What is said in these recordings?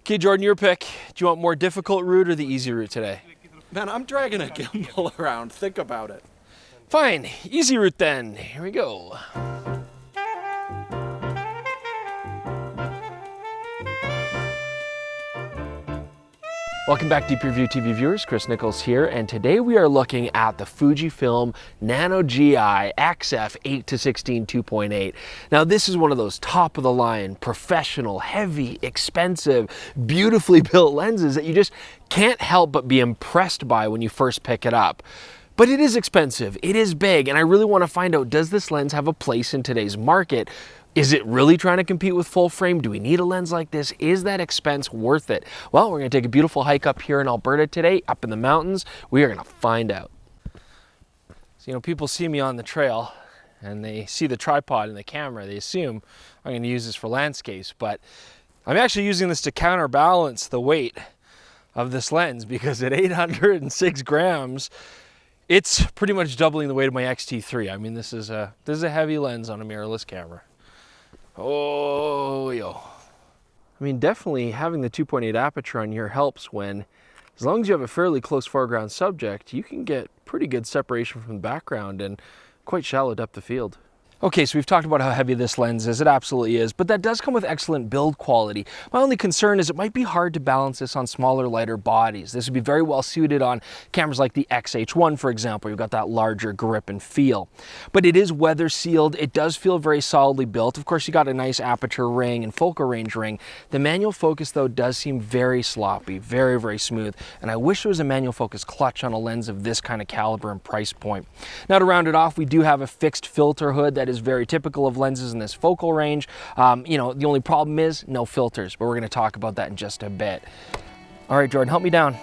Okay, Jordan, your pick. Do you want more difficult route or the easy route today? Man, I'm dragging a gimbal around. Think about it. Fine, easy route then. Here we go. Welcome back, DPReview TV viewers. Chris Nichols here, and today we are looking at the Fujifilm Nano GI XF 8-16 2.8. Now, this is one of those top-of-the-line, professional, heavy, expensive, beautifully built lenses that you just can't help but be impressed by when you first pick it up. But it is expensive, it is big, and I really want to find out, does this lens have a place in today's market? Is it really trying to compete with full frame? Do we need a lens like this? Is that expense worth it? Well, we're going to take a beautiful hike up here in Alberta today, up in the mountains. We are going to find out. So, you know, people see me on the trail and they see the tripod and the camera. They assume I'm going to use this for landscapes, but I'm actually using this to counterbalance the weight of this lens, because at 806 grams, it's pretty much doubling the weight of my X-T3. I mean, this is a heavy lens on a mirrorless camera. Oh, yo. I mean, definitely having the 2.8 aperture on here helps when, as long as you have a fairly close foreground subject, you can get pretty good separation from the background and quite shallow depth of field. Okay, so we've talked about how heavy this lens is. It absolutely is, but that does come with excellent build quality. My only concern is it might be hard to balance this on smaller, lighter bodies. This would be very well suited on cameras like the XH1, for example. You've got that larger grip and feel. But it is weather sealed. It does feel very solidly built. Of course, you got a nice aperture ring and focal range ring. The manual focus, though, does seem very sloppy, very, very smooth. And I wish there was a manual focus clutch on a lens of this kind of caliber and price point. Now, to round it off, we do have a fixed filter hood that is very typical of lenses in this focal range. You know, the only problem is no filters, but we're going to talk about that in just a bit. All right, Jordan, help me down.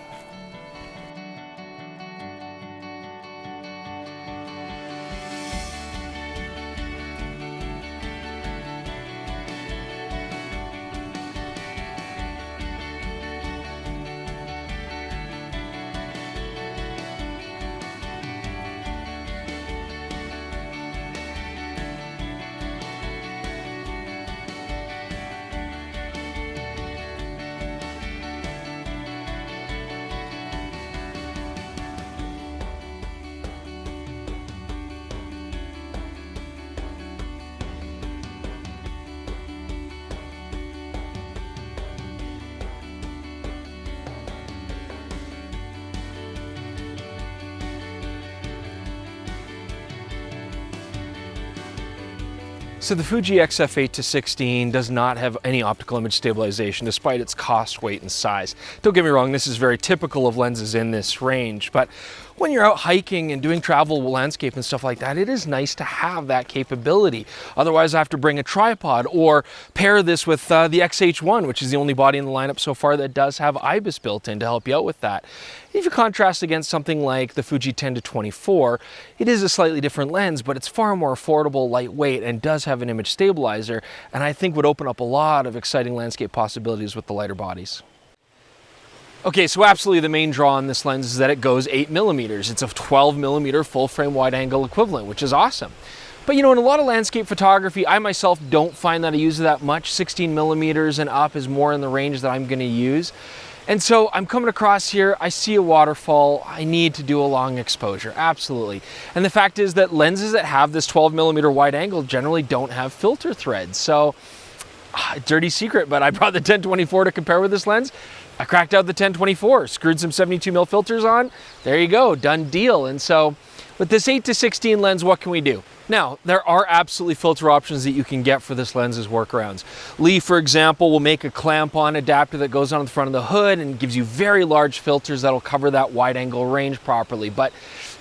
So the Fuji XF 8-16 does not have any optical image stabilization despite its cost, weight, and size. Don't get me wrong, this is very typical of lenses in this range, but when you're out hiking and doing travel landscape and stuff like that, it is nice to have that capability. Otherwise, I have to bring a tripod or pair this with the XH1, which is the only body in the lineup so far that does have IBIS built in to help you out with that. If you contrast against something like the Fuji 10-24, it is a slightly different lens, but it's far more affordable, lightweight, and does have an image stabilizer, and I think would open up a lot of exciting landscape possibilities with the lighter bodies. Okay, so absolutely the main draw on this lens is that it goes 8mm. It's a 12mm full frame wide angle equivalent, which is awesome. But you know, in a lot of landscape photography, I myself don't find that I use it that much. 16mm and up is more in the range that I'm gonna use. And so I'm coming across here, I see a waterfall, I need to do a long exposure, absolutely. And the fact is that lenses that have this 12mm wide angle generally don't have filter threads. So, dirty secret, but I brought the 10-24 to compare with this lens. I cracked out the 10-24, screwed some 72mm filters on, there you go, done deal. And so with this 8-16 lens, what can we do? Now, there are absolutely filter options that you can get for this lens as workarounds. Lee, for example, will make a clamp-on adapter that goes on the front of the hood and gives you very large filters that'll cover that wide-angle range properly. But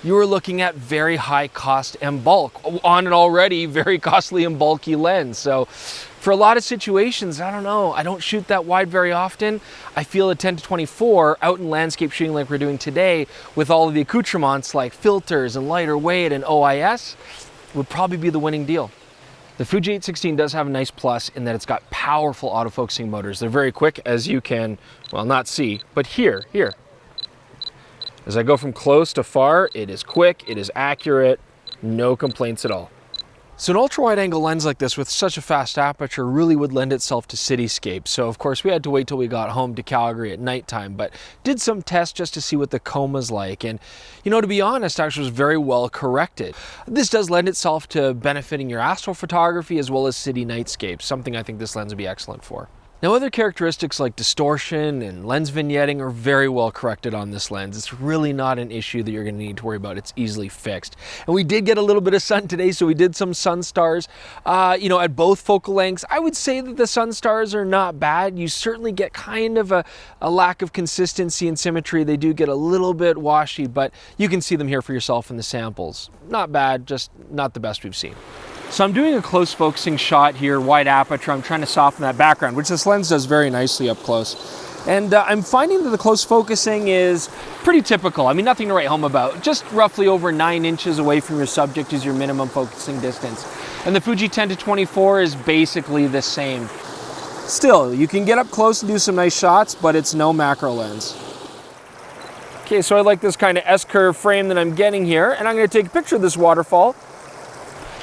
you are looking at very high cost and bulk on an already very costly and bulky lens. So for a lot of situations, I don't know, I don't shoot that wide very often. I feel a 10-24 out in landscape shooting like we're doing today with all of the accoutrements like filters and lighter weight and OIS would probably be the winning deal. The Fuji 8-16 does have a nice plus in that it's got powerful autofocusing motors. They're very quick, as you can, well, not see, but here. As I go from close to far, it is quick, it is accurate, no complaints at all. So an ultra-wide-angle lens like this with such a fast aperture really would lend itself to cityscapes. So of course we had to wait till we got home to Calgary at nighttime, but did some tests just to see what the coma's like. And you know, to be honest, actually was very well corrected. This does lend itself to benefiting your astrophotography as well as city nightscapes, something I think this lens would be excellent for. Now, other characteristics like distortion and lens vignetting are very well corrected on this lens. It's really not an issue that you're going to need to worry about. It's easily fixed. And we did get a little bit of sun today, so we did some sun stars. You know, at both focal lengths, I would say that the sun stars are not bad. You certainly get kind of a lack of consistency and symmetry. They do get a little bit washy, but you can see them here for yourself in the samples. Not bad, just not the best we've seen. So I'm doing a close focusing shot here, wide aperture. I'm trying to soften that background, which this lens does very nicely up close. And I'm finding that the close focusing is pretty typical. I mean, nothing to write home about. Just roughly over 9 inches away from your subject is your minimum focusing distance. And the Fuji 10-24 is basically the same. Still, you can get up close and do some nice shots, but it's no macro lens. Okay, so I like this kind of S-curve frame that I'm getting here, and I'm gonna take a picture of this waterfall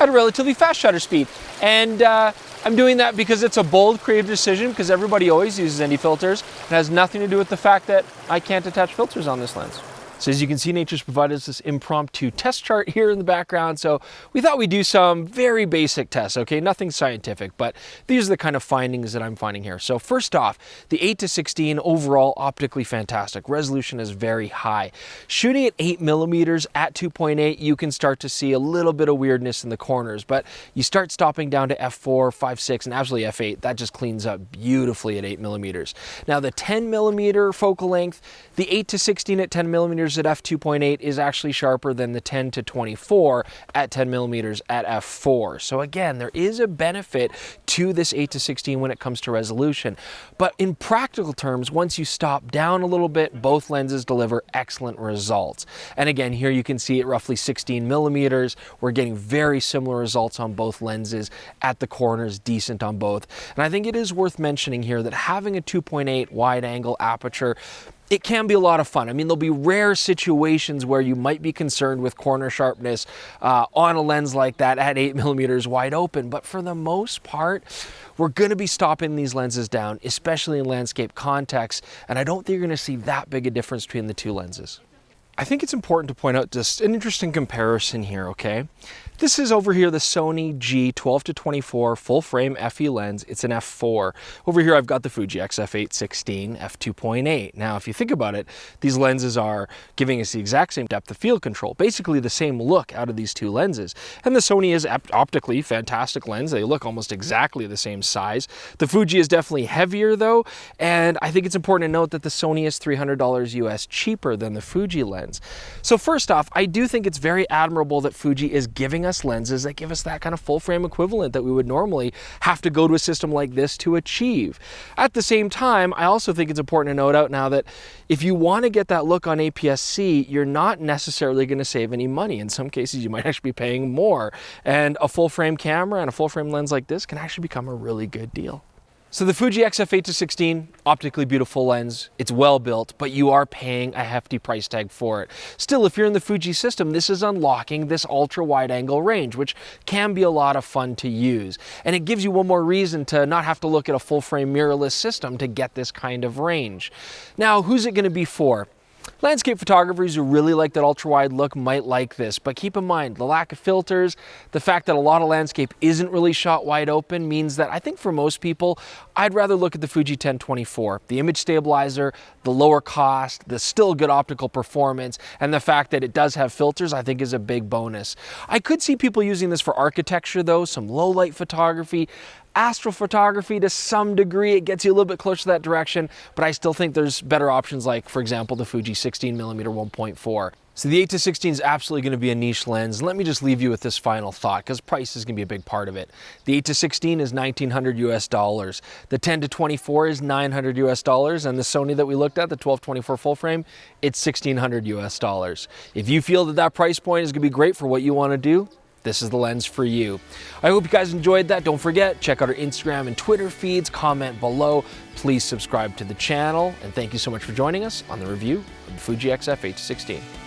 at a relatively fast shutter speed. And I'm doing that because it's a bold creative decision, because everybody always uses ND filters. It has nothing to do with the fact that I can't attach filters on this lens. So as you can see, nature's provided us this impromptu test chart here in the background. So we thought we'd do some very basic tests, okay? Nothing scientific, but these are the kind of findings that I'm finding here. So first off, the 8-16 overall optically fantastic. Resolution is very high. Shooting at 8mm at 2.8, you can start to see a little bit of weirdness in the corners, but you start stopping down to f4, 5, 6, and absolutely f8. That just cleans up beautifully at 8mm. Now the 10mm focal length, the 8-16 at 10mm at f2.8 is actually sharper than the 10-24 at 10mm at f4. So again, there is a benefit to this 8-16 when it comes to resolution. But in practical terms, once you stop down a little bit, both lenses deliver excellent results. And again, here you can see at roughly 16mm, we're getting very similar results on both lenses. At the corners, decent on both. And I think it is worth mentioning here that having a 2.8 wide angle aperture, it can be a lot of fun. I mean, there'll be rare situations where you might be concerned with corner sharpness on a lens like that at 8mm wide open, but for the most part, we're gonna be stopping these lenses down, especially in landscape context, and I don't think you're gonna see that big a difference between the two lenses. I think it's important to point out just an interesting comparison here, okay? This is over here the Sony G12-24 full frame FE lens. It's an f4. Over here I've got the Fuji XF 8-16 f2.8. Now if you think about it, these lenses are giving us the exact same depth of field control, basically the same look out of these two lenses. And the Sony is optically fantastic lens. They look almost exactly the same size. The Fuji is definitely heavier though, and I think it's important to note that the Sony is $300 US cheaper than the Fuji lens. So first off, I do think it's very admirable that Fuji is giving us lenses that give us that kind of full frame equivalent that we would normally have to go to a system like this to achieve. At the same time, I also think it's important to note out now that if you want to get that look on APS-C, you're not necessarily going to save any money. In some cases, you might actually be paying more. And a full frame camera and a full frame lens like this can actually become a really good deal. So the Fuji XF 8-16, optically beautiful lens. It's well built, but you are paying a hefty price tag for it. Still, if you're in the Fuji system, this is unlocking this ultra wide angle range, which can be a lot of fun to use. And it gives you one more reason to not have to look at a full frame mirrorless system to get this kind of range. Now, who's it gonna be for? Landscape photographers who really like that ultra-wide look might like this, but keep in mind the lack of filters, the fact that a lot of landscape isn't really shot wide open means that I think for most people, I'd rather look at the Fuji 10-24. The image stabilizer, the lower cost, the still good optical performance, and the fact that it does have filters I think is a big bonus. I could see people using this for architecture though, some low light photography, astrophotography to some degree. It gets you a little bit closer to that direction, but I still think there's better options like, for example, the Fuji 16mm 1.4. So the 8-16 is absolutely going to be a niche lens. Let me just leave you with this final thought, because price is going to be a big part of it. The 8-16 is $1,900 US. The 10-24 is $900 US, and the Sony that we looked at, the 12-24 full frame, it's $1,600 US. If you feel that that price point is going to be great for what you want to do, this is the lens for you. I hope you guys enjoyed that. Don't forget, check out our Instagram and Twitter feeds, comment below. Please subscribe to the channel, and thank you so much for joining us on the review of the Fuji XF 8-16.